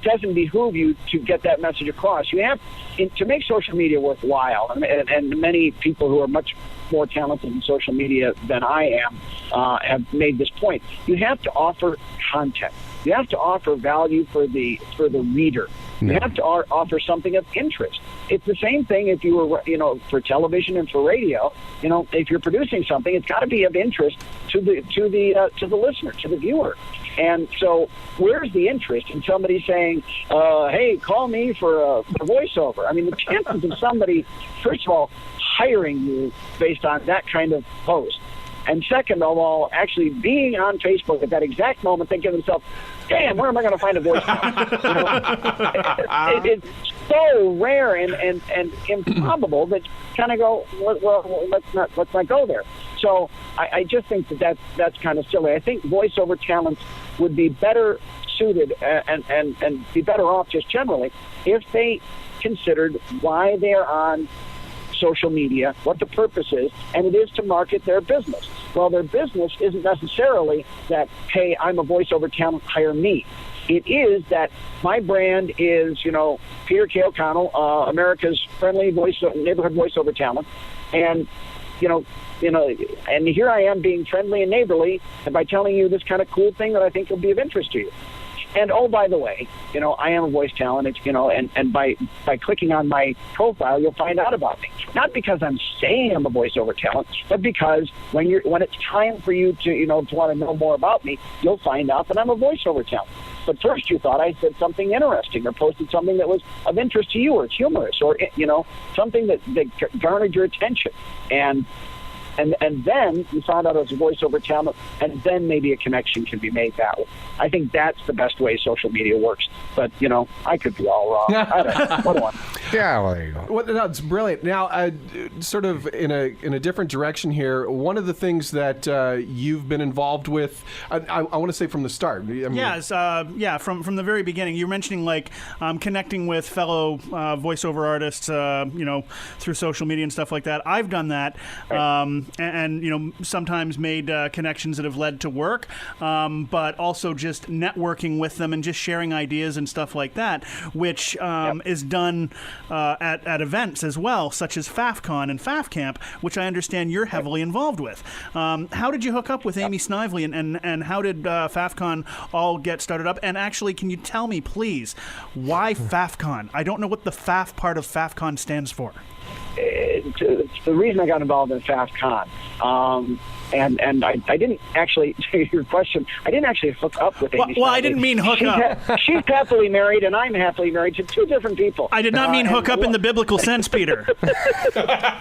S8: doesn't behoove you to get that message across. You have to make social media worthwhile, and many people who are much more talented in social media than I am have made this point. You have to offer content. You have to offer value for the reader. You have to offer something of interest. It's the same thing if you were, for television and for radio. If you're producing something, it's got to be of interest to the listener, to the viewer. And so, where's the interest in somebody saying, "Hey, call me for a voiceover"? I mean, the chances of somebody, first of all, hiring you based on that kind of post, and second of all, actually being on Facebook at that exact moment, thinking to themselves, "Damn, where am I going to find a voicemail?" It's so rare and improbable that you kind of go, well, let's not go there. So I just think that's kind of silly. I think voiceover talents would be better suited and be better off just generally if they considered why they're on social media, what the purpose is, and it is to market their business. Well, their business isn't necessarily that, hey, I'm a voiceover talent, hire me. It is that my brand is, Peter K. O'Connell, America's friendly neighborhood voiceover talent, and and here I am being friendly and neighborly, and by telling you this kind of cool thing that I think will be of interest to you. And oh, by the way, I am a voice talent. It's, and by clicking on my profile, you'll find out about me. Not because I'm saying I'm a voiceover talent, but because when it's time for you to want to know more about me, you'll find out that I'm a voiceover talent. But first, you thought I said something interesting or posted something that was of interest to you, or it's humorous, or something that garnered your attention, and then you find out it's a voiceover talent, and then maybe a connection can be made that way. I think that's the best way social media works. But, I could be all wrong. I don't know. What do I?
S4: Yeah, well, there you go.
S6: Well, no, it's brilliant. Now, sort of in a different direction here, one of the things that you've been involved with, I want to say from the start. From
S5: the very beginning. You're mentioning connecting with fellow voiceover artists, through social media and stuff like that. I've done that. Right. And sometimes made connections that have led to work, but also just networking with them and just sharing ideas and stuff like that, which is done at events as well, such as FAFCon and FAFCamp, which I understand you're heavily involved with. How did you hook up with Amy Snively, and how did FAFCon all get started up? And actually, can you tell me, please, why FAFCon? I don't know what the FAF part of FAFCon stands for.
S8: It's the reason I got involved in FAFCon. And I didn't actually, to your question, I didn't actually hook up with Amy.
S5: Well, I didn't mean hook up.
S8: She's happily married, and I'm happily married to two different people.
S5: I did not mean hook up in the biblical sense, Peter.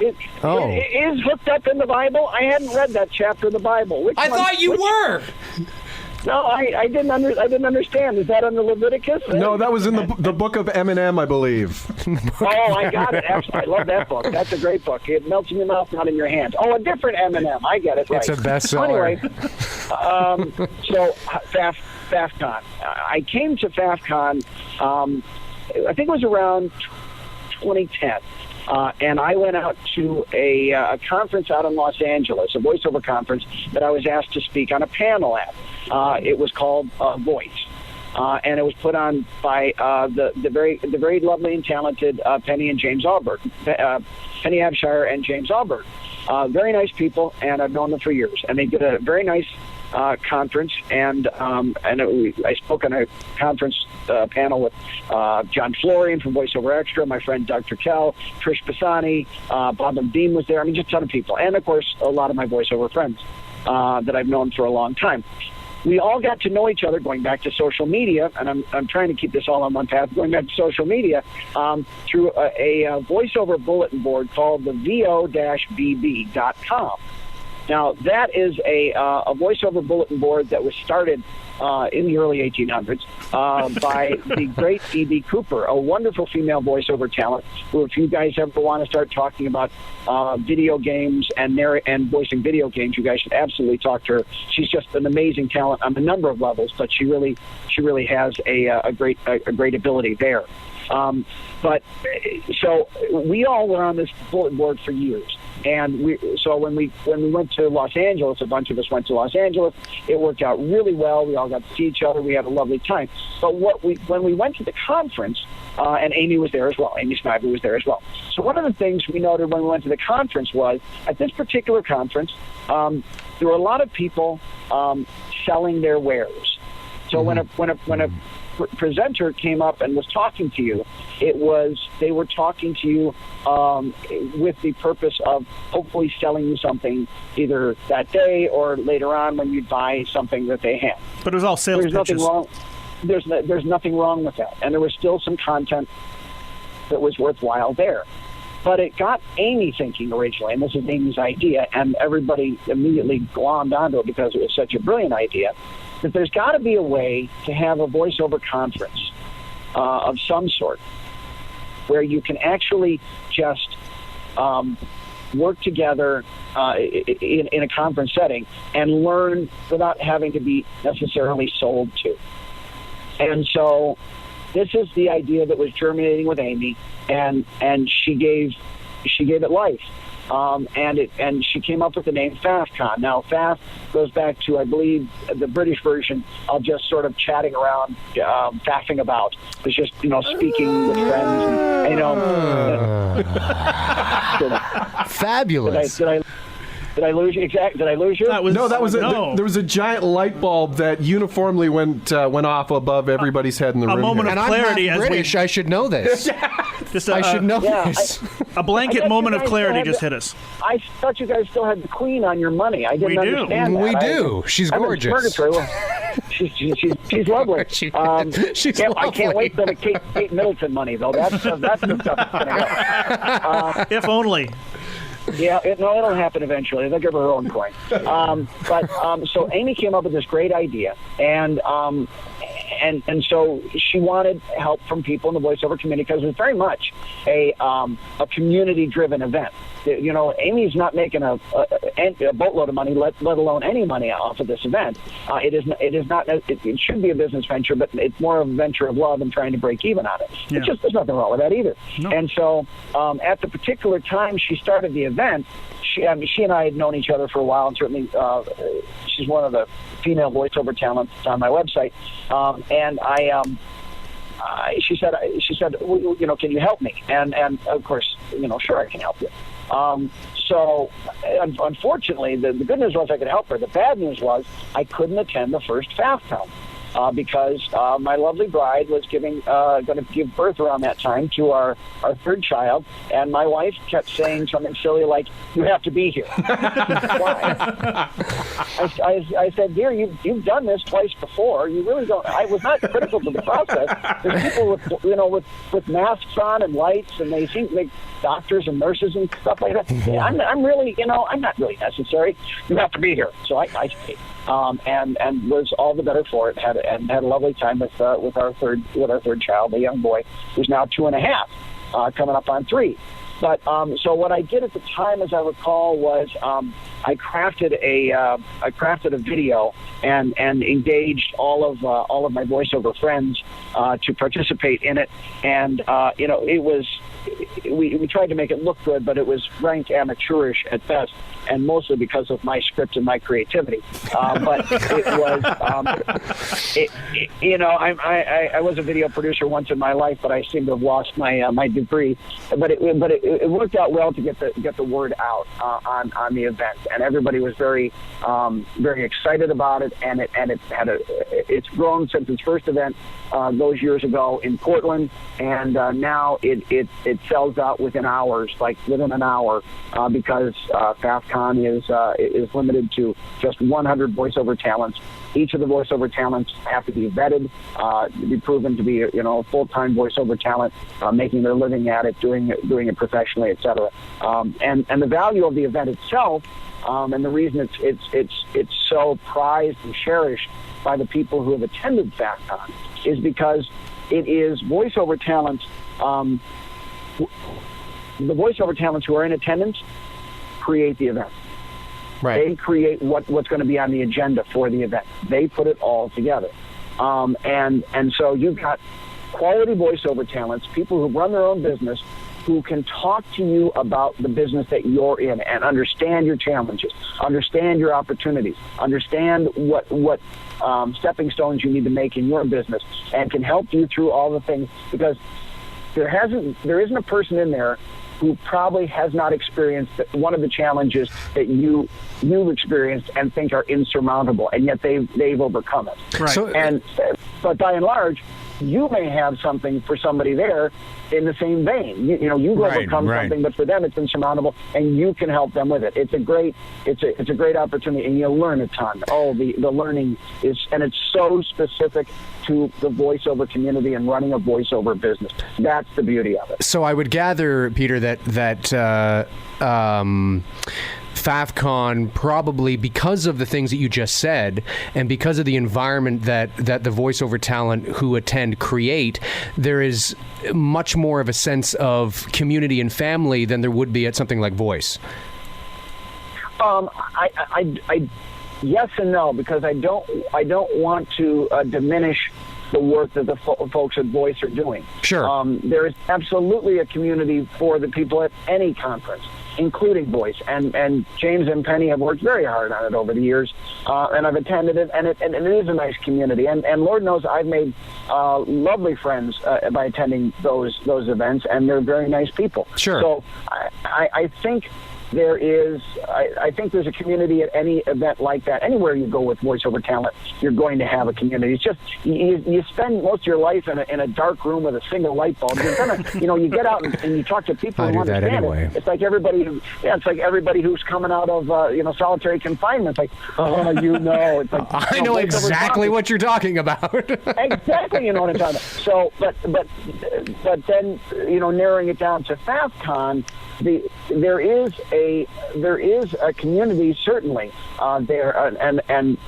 S8: Is hooked up in the Bible? I hadn't read that chapter of the Bible.
S4: I thought you were.
S8: No, I didn't understand. Is that under Leviticus?
S6: No, that was in the book of Eminem, I believe.
S8: Oh, I got it. Absolutely. I love that book. That's a great book. It melts in your mouth, not in your hands. Oh, a different Eminem. I get it. Right.
S4: It's a bestseller.
S8: Anyway, so FAFCon. I came to FAFCon, I think it was around 2010. And I went out to a conference out in Los Angeles, a voiceover conference that I was asked to speak on a panel at. It was called Voice, and it was put on by the very lovely and talented Penny and James Alberg, Penny Abshire and James Alberg. Very nice people, and I've known them for years. And they did a very nice conference, and I spoke on a conference panel with John Florian from VoiceOver Extra, my friend Doug Turkel, Trish Pisani, Bob and Dean was there. I mean, just a ton of people, and of course a lot of my voiceover friends that I've known for a long time. We all got to know each other going back to social media, and I'm trying to keep this all on one path, going back to social media, through a voiceover bulletin board called the VO-BB.com. Now, that is a voiceover bulletin board that was started in the early 1800s by the great E.B. Cooper, a wonderful female voiceover talent who, if you guys ever want to start talking about video games and voicing video games, you guys should absolutely talk to her. She's just an amazing talent on a number of levels, but she really has a great ability there. But so we all were on this bulletin board for years. And so when we went to Los Angeles, a bunch of us went to Los Angeles. It worked out really well. We all got to see each other. We had a lovely time. But when we went to the conference, and Amy was there as well. Amy Snider was there as well. So one of the things we noted when we went to the conference was, at this particular conference, there were a lot of people selling their wares. So when a presenter came up and was talking to you, they were talking to you with the purpose of hopefully selling you something either that day or later on when you buy something that they have.
S5: But it was all sales pitches.
S8: Nothing wrong. There's nothing wrong with that, and there was still some content that was worthwhile there. But it got Amy thinking originally, and this is Amy's idea, and everybody immediately glommed onto it because it was such a brilliant idea, that there's got to be a way to have a voiceover conference of some sort where you can actually just work together in a conference setting and learn without having to be necessarily sold to. And so this is the idea that was germinating with Amy, and she gave it life. And she came up with the name FAFCon. Now, FAF goes back to, I believe, the British version of just sort of chatting around, faffing about. It's just, speaking with friends.
S4: Fabulous.
S8: Did I lose you? Did I lose you?
S6: There was a giant light bulb that uniformly went off above everybody's head in the room.
S5: A moment
S6: here.
S5: of clarity.
S4: I'm British. I should know this. I should know this.
S5: A blanket moment of clarity just hit us.
S8: I thought you guys still had the Queen on your money. I didn't understand that.
S4: We do. She's gorgeous.
S8: She's lovely.
S4: She's lovely.
S8: I can't wait for the Kate Middleton money, though. That's the stuff that's going to go.
S5: If only.
S8: Yeah, it'll happen eventually. They'll give her her own coin. So Amy came up with this great idea, and so she wanted help from people in the voiceover community because it was very much a community-driven event. Amy's not making a boatload of money, let alone any money off of this event. It should be a business venture, but it's more of a venture of love and trying to break even on it. Yeah. There's nothing wrong with that either. No. And so at the particular time she started the event, she and I had known each other for a while, and certainly she's one of the female voiceover talents on my website. She said, well, can you help me? And of course, sure, I can help you. So unfortunately, the good news was I could help her. The bad news was I couldn't attend the first FAFCon. Because my lovely bride was going to give birth around that time to our third child, and my wife kept saying something silly like, "You have to be here." Why? I said, "Dear, you've done this twice before. You really don't." I was not critical to the process. There's people with masks on and lights, and they seem like doctors and nurses and stuff like that. Yeah, I'm really, I'm not really necessary. You have to be here. So I stayed. And was all the better for it. Had a lovely time with our third child, a young boy who's now 2.5, coming up on 3. But so what I did at the time, as I recall, was I crafted a video and engaged all of my voiceover friends to participate in it, and it was. We tried to make it look good, but it was ranked amateurish at best, and mostly because of my script and my creativity. But it was, I was a video producer once in my life, but I seem to have lost my degree. But it worked out well to get the word out on the event, and everybody was very excited about it, and it's grown since its first event those years ago in Portland, and now it sells out within hours, within an hour, because FAFCon is limited to just 100 voiceover talents Each of the voiceover talents have to be vetted, be proven to be, a full-time voiceover talent, making their living at it, doing it professionally, etc. And the value of the event itself, and the reason it's so prized and cherished by the people who have attended FAFCON is because it is voiceover talents. The voiceover talents who are in attendance create the event.
S4: Right.
S8: They create what's going to be on the agenda for the event. They put it all together. And so you've got quality voiceover talents, people who run their own business, who can talk to you about the business that you're in and understand your challenges, understand your opportunities, understand what stepping stones you need to make in your business, and can help you through all the things, because there isn't a person in there who probably has not experienced one of the challenges that you've experienced and think are insurmountable, and yet they've overcome it.
S5: Right.
S8: But by and large, you may have something for somebody there in the same vein. You've overcome something, but for them it's insurmountable, and you can help them with it. It's a great opportunity, and you'll learn a ton. The learning is, and it's so specific to the voiceover community and running a voiceover business. That's the beauty of it.
S4: So I would gather, Peter, that FAFCON, probably because of the things that you just said and because of the environment that the voiceover talent who attend create, there is much more of a sense of community and family than there would be at something like Voice.
S8: Yes and no, because I don't want to diminish the work that the folks at Voice are doing.
S4: Sure.
S8: There is absolutely a community for the people at any conference, including Voice, and James and Penny have worked very hard on it over the years, and I've attended it, and it is a nice community, and Lord knows I've made lovely friends by attending those events, and they're very nice people.
S4: Sure.
S8: So I think there is, I think there's a community at any event like that. Anywhere you go with voiceover talent, you're going to have a community. It's just, you spend most of your life in a dark room with a single light bulb. You're gonna, you get out and you talk to people who understand
S4: anyway.
S8: it. It's like everybody who's coming out of, solitary confinement. It's like, it's like,
S4: I know exactly what you're talking about.
S8: Exactly, you know what I'm talking about. So, but then, narrowing it down to FAFCON, there is a community certainly there, and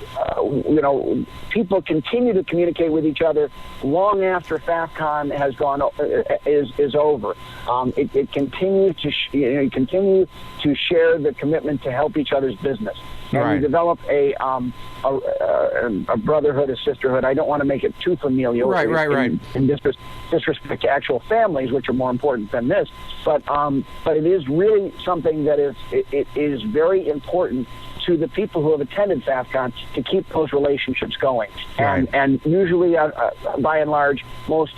S8: people continue to communicate with each other long after FAFCON has is over. It continues to continue to share the commitment to help each other's business. And we develop a brotherhood, a sisterhood. I don't want to make it too familial.
S4: Right.
S8: In disrespect to actual families, which are more important than this. But it is really something that is very important to the people who have attended FAFCON to keep those relationships going. And usually, by and large, most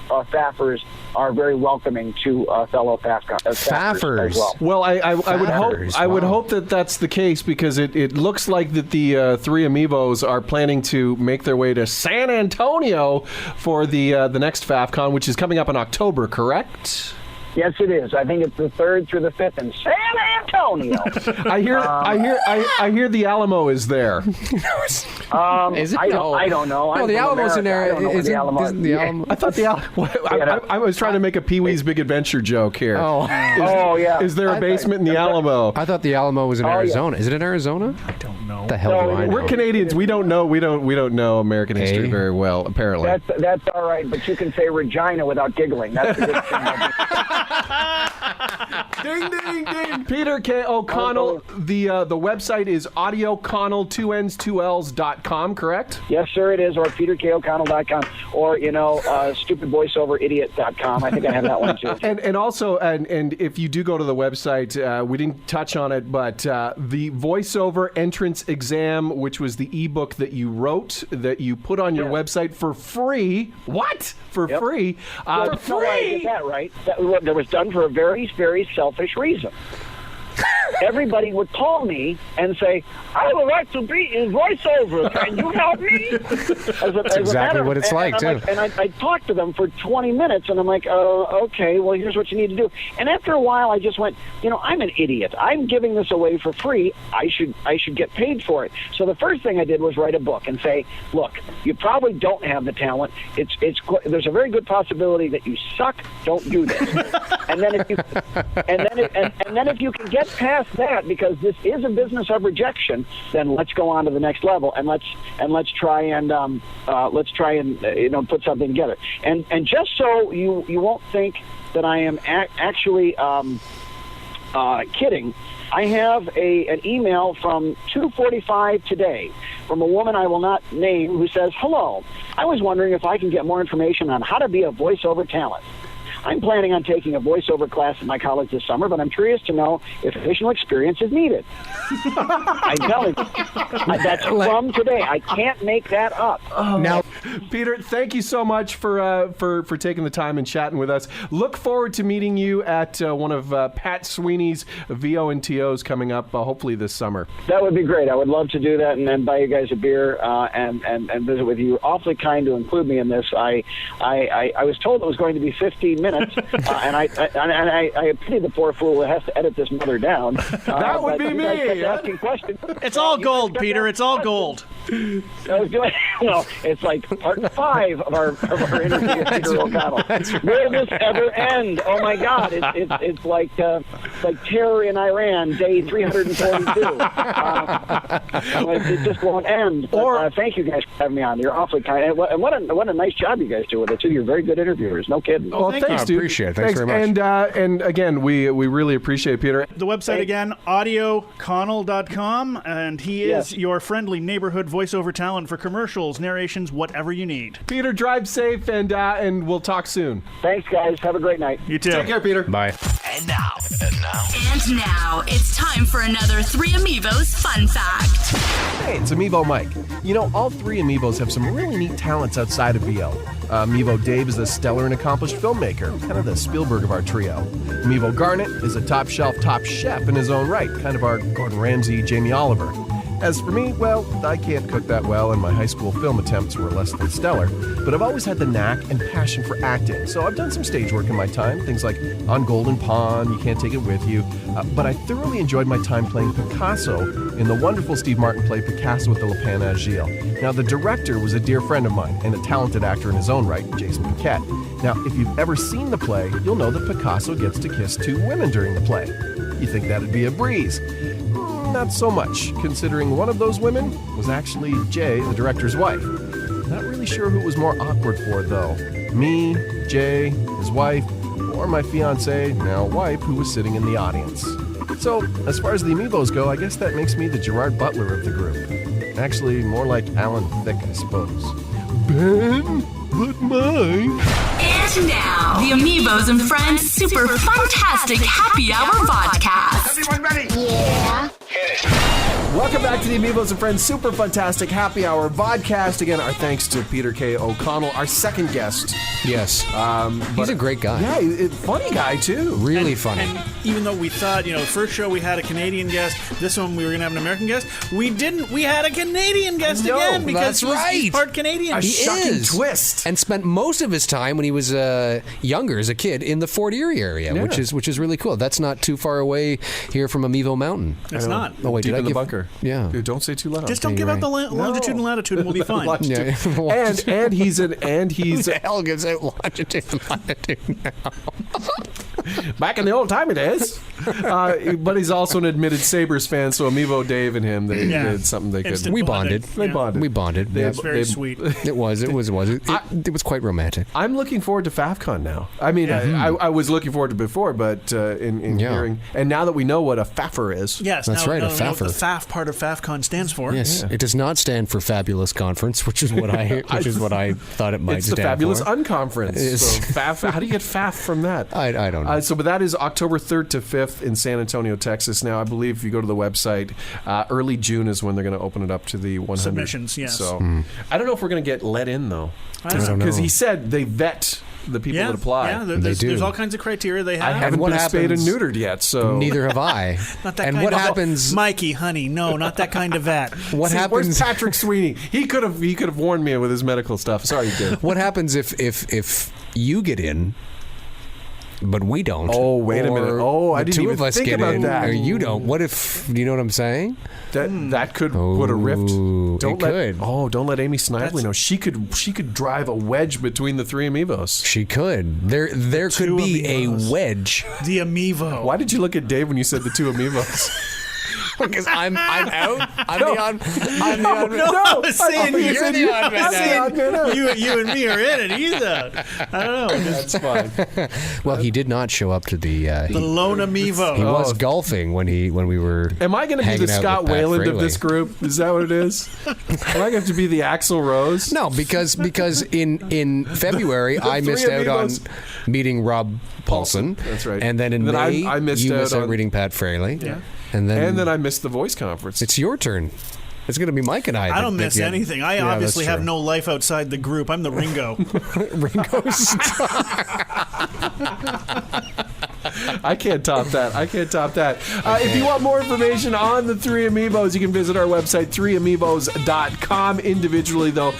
S8: FAFers are very welcoming to fellow FAFers as well.
S6: Well, I would hope that that's the case, because it looks like that the three AmiVO's are planning to make their way to San Antonio for the next FAFCON, which is coming up in October, correct?
S8: Yes, it is. I think it's the 3rd through the 5th in San Antonio.
S6: I hear the Alamo is there.
S4: Is it?
S8: I don't know.
S4: No, the Alamo's in there.
S8: Isn't
S4: the Alamo?
S6: I thought the Alamo. I was trying to make a Pee-wee's Big Adventure joke here.
S8: Yeah.
S6: Is there a basement in the Alamo?
S4: I thought the Alamo was in Arizona.
S8: Yeah.
S4: Is it in Arizona?
S5: I don't know.
S4: The hell do I know?
S6: We're Canadians. We don't know. We don't know American history very well. Apparently.
S8: That's all right. But you can say Regina without giggling. That's a good thing.
S6: Ding, ding, ding. Peter K. O'Connell, the website is audioconnell2ns2ls.com, correct?
S8: Yes, sir, it is, or peterkoconnell.com, or, stupidvoiceoveridiot.com. I think I have that one, too.
S6: And also, and if you do go to the website, we didn't touch on it, but the voiceover entrance exam, which was the ebook that you wrote, that you put on your website for free. What? For free?
S8: For free? Is that right? That was done for a very, very selfish reason. everybody would call me and say, "I would like to be in voiceover. Can you help me?"
S4: That's exactly what it's like, too.
S8: And I talked to them for 20 minutes, and I'm like, "Oh, okay. Well, here's what you need to do." And after a while, I just went, I'm an idiot. I'm giving this away for free. I should get paid for it. So the first thing I did was write a book and say, "Look, you probably don't have the talent. There's a very good possibility that you suck. Don't do this." And then if you can get past that, because this is a business of rejection, then let's go on to the next level, and let's try and put something together. And just so you won't think that I am actually kidding, I have an email from 2:45 today from a woman I will not name who says, "Hello, I was wondering if I can get more information on how to be a voiceover talent. I'm planning on taking a voiceover class at my college this summer, but I'm curious to know if additional experience is needed." I'm telling you, that's from today. I can't make that up.
S6: Now, Peter, thank you so much for taking the time and chatting with us. Look forward to meeting you at one of Pat Sweeney's VO and TOs coming up, hopefully this summer.
S8: That would be great. I would love to do that and then buy you guys a beer and visit with you. Awfully kind to include me in this. I was told it was going to be 15 minutes. And I pity the poor fool who has to edit this mother down.
S6: That would be me.
S8: Asking questions.
S5: It's all gold, Peter. It's all gold.
S8: It's like part 5 of our interview with Peter O'Connell. Will this ever end? Oh my God! It's like terror in Iran, day 342. It just won't end. But, thank you guys for having me on. You're awfully kind. And what a nice job you guys do with it too. You're very good interviewers. No kidding.
S6: Well, thanks, dude.
S4: Appreciate it. Thanks very much.
S6: And again, we really appreciate it, Peter.
S5: The website again, audioconnell.com, and he is your friendly neighborhood voiceover talent for commercials, narrations, whatever you need.
S6: Peter, drive safe, and we'll talk soon.
S8: Thanks, guys. Have a great night.
S5: You too.
S6: Take care, Peter.
S4: Bye.
S1: And now,
S3: And now, it's time for another 3 AmiVO's Fun Fact.
S6: Hey, it's Amiibo Mike. All 3 AmiiBos have some really neat talents outside of VO. Amiibo Dave is a stellar and accomplished filmmaker, kind of the Spielberg of our trio. Amiibo Garnet is a top-shelf top chef in his own right, kind of our Gordon Ramsay, Jamie Oliver. As for me, well, I can't cook that well, and my high school film attempts were less than stellar, but I've always had the knack and passion for acting, so I've done some stage work in my time, things like On Golden Pond, You Can't Take It With You, but I thoroughly enjoyed my time playing Picasso in the wonderful Steve Martin play Picasso with the Lapin Agile. Now, the director was a dear friend of mine and a talented actor in his own right, Jason Paquette. Now, if you've ever seen the play, you'll know that Picasso gets to kiss 2 women during the play. You think that'd be a breeze? Not so much, considering one of those women was actually Jay, the director's wife. Not really sure who it was more awkward for, though. Me, Jay, his wife, or my fiancée, now wife, who was sitting in the audience. So, as far as the AmiiBos go, I guess that makes me the Gerard Butler of the group. Actually, more like Alan Thicke, I suppose. Ben, but mine.
S3: And now, the AmiiBos and Friends Super-Funtastic Happy Hour Vodcast.
S1: everyone ready?
S3: Yeah.
S6: Welcome back to the AmiiBos and Friends Super-Funtastic Happy Hour Vodcast. Again, our thanks to Peter K. O'Connell, our second guest.
S4: Yes. He's a great guy.
S6: Yeah, funny guy, too.
S4: Really funny.
S5: And even though we thought, the first show we had a Canadian guest, this one we were going to have an American guest, we didn't. We had a Canadian guest again because
S4: that's
S5: he's
S4: right.
S5: part Canadian.
S6: A shocking twist.
S4: And spent most of his time when he was younger as a kid in the Fort Erie area, which is really cool. That's not too far away here from AmiVO Mountain.
S5: It's not.
S4: Oh, wait,
S6: Deep
S4: did
S6: in
S4: I
S6: the bunker.
S4: Yeah.
S6: Dude, don't say too loud.
S5: Just don't give out the longitude and latitude, and we'll be fine.
S4: Yeah.
S6: and he's
S4: Who the hell gives out longitude and latitude now?
S6: back in the old timey days. But he's also an admitted Sabres fan, so Amiibo Dave and him, they did something they could.
S5: Instant
S4: We
S5: bonding.
S4: bonded.
S6: They bonded.
S4: We bonded.
S5: It's very sweet.
S4: It was. It was quite romantic.
S6: I'm looking forward to FAFCon now. I mean, I was looking forward to before, but in hearing, and now that we know what a FAFer is,
S5: Yes,
S4: That's right, a
S5: now we know what
S4: FAFer.
S5: the FAF part of FAFCon stands for.
S4: Yes, it does not stand for Fabulous Conference, which is what I thought it might
S6: it's
S4: stand
S6: the Fabulous
S4: for.
S6: Unconference. So FAF, how do you get FAF from that?
S4: I don't know.
S6: But that is October 3rd to 5th in San Antonio, Texas. Now, I believe if you go to the website, early June is when they're going to open it up to the 100
S5: submissions. Yes.
S6: So I don't know if we're going to get let in though,
S5: I don't know.
S6: because he said they vet the people that apply.
S5: Yeah,
S4: They do.
S5: there's all kinds of criteria they have.
S6: I haven't
S4: what
S6: been spayed and
S4: happens-
S6: neutered yet, so
S4: Neither have I.
S5: Not that
S4: and
S5: kind
S4: what
S5: of
S4: happens?
S5: Mikey, honey, no, not that kind of vet.
S4: What
S6: See,
S4: happens?
S6: Where's Patrick Sweeney? He could have warned me with his medical stuff. Sorry, Dave.
S4: What happens if you get in, but we don't?
S6: Oh, wait a minute.
S4: Or
S6: Oh, I
S4: the
S6: didn't
S4: two
S6: even
S4: of us
S6: think
S4: get
S6: about
S4: in,
S6: that.
S4: or you don't. What if? You know what I'm saying?
S6: That could put a rift.
S4: Ooh,
S6: Don't
S4: it
S6: let
S4: could.
S6: don't let Amy Snively know. She could drive a wedge between the three AmiVOs.
S4: She could. There could
S5: two
S4: be
S5: AmiVOs.
S4: a wedge
S5: The AmiVO.
S6: Why did you look at Dave when you said the two AmiVOs?
S4: because I'm out. I'm the odd man.
S5: I was saying
S6: you
S5: you're
S6: said
S5: the
S6: you-
S5: odd man
S6: I said
S5: out.
S6: odd man out.
S5: You and me are in it. He's out. I don't know.
S6: That's fine.
S4: Well, he did not show up to the.
S5: The lone AmiVO.
S4: He was golfing when we were.
S6: Am I going to be
S4: hanging
S6: the
S4: out
S6: Scott
S4: with Pat
S6: Wayland of
S4: Fraley.
S6: this group? Is that what it is? Am I going to have to be the Axl Rose?
S4: No, because in February I
S6: three
S4: missed out on
S6: AmiVOs.
S4: meeting Rob Paulson.
S6: That's right.
S4: And then in
S6: And then
S4: May
S6: I missed
S4: you
S6: out
S4: missed out
S6: on-
S4: reading Pat Fraley.
S5: Yeah.
S4: And then
S6: I missed the voice conference.
S4: it's your turn. It's going to be Mike and I.
S5: I don't
S4: that
S5: miss
S4: get-
S5: anything. I
S4: Yeah,
S5: obviously
S4: that's
S5: have
S4: true.
S5: no life outside the group. I'm the Ringo.
S4: Ringo Starr.
S6: I can't top that. If you want more information on the three AmiVOs, you can visit our website, 3amivos.com. Individually, though,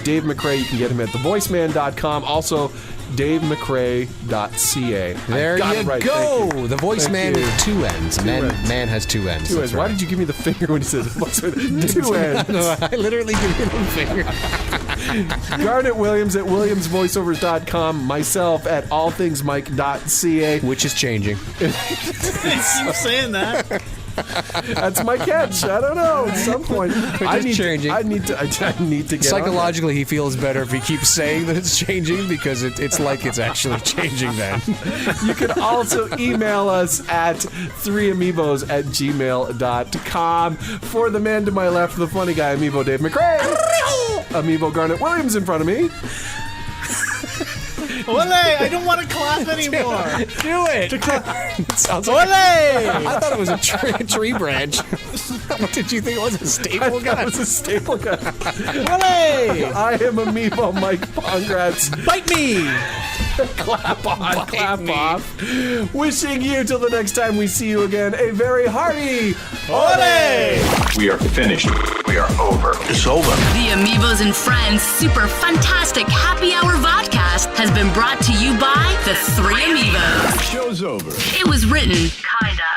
S6: Dave McRae, you can get him at thevoiceman.com. Also, davemcrae.ca.
S4: There
S6: I got
S4: you
S6: it right.
S4: go.
S6: Thank you.
S4: The voice
S6: Thank
S4: man
S6: you.
S4: with two ends. Man has two ends.
S6: Two
S4: That's
S6: ends. Why
S4: right.
S6: did you give me the finger when you said the voice man? Two ends.
S4: No, I literally give you the finger.
S6: Garnet Williams at williamsvoiceovers.com. Myself at allthingsmike.ca.
S4: Which is changing.
S5: Keep saying that.
S6: That's my catch. I don't know. At some point, I
S4: is changing.
S6: need to get
S4: Psychologically, he feels better if he keeps saying that it's changing because it's like it's actually changing then.
S6: You can also email us at 3amivos@gmail.com. For the man to my left, the funny guy, AmiVO Dave McRae. AmiVO Garnet Williams in front of me.
S5: Ole, I don't want to clap anymore.
S4: Do it. It sounds
S5: Ole!
S4: like I thought it was a tree branch. What did you think it was? A staple
S6: That
S4: gun?
S6: was a staple gun.
S5: Ole!
S6: I am AmiVO Mike Pongracz.
S5: Bite me!
S6: Clap on, clap off. Wishing you till the next time we see you again a very hearty
S5: Ole!
S1: We are finished. We are over. It's over.
S3: The AmiVO's and Friends Super-Funtastic Happy Hour Vodcast has been brought to you by the three AmiVO's.
S1: Show's over.
S3: It was written,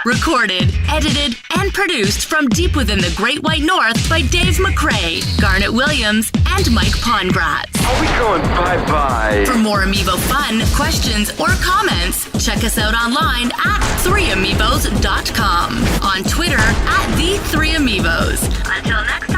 S3: recorded, edited, and produced from deep within the Great White North by Dave McRae, Garnet Williams, and Mike Pongracz.
S2: Are we going bye-bye?
S3: For more AmiVO fun, questions, or comments, check us out online at 3amivos.com. On Twitter at the 3amivos. Until next time.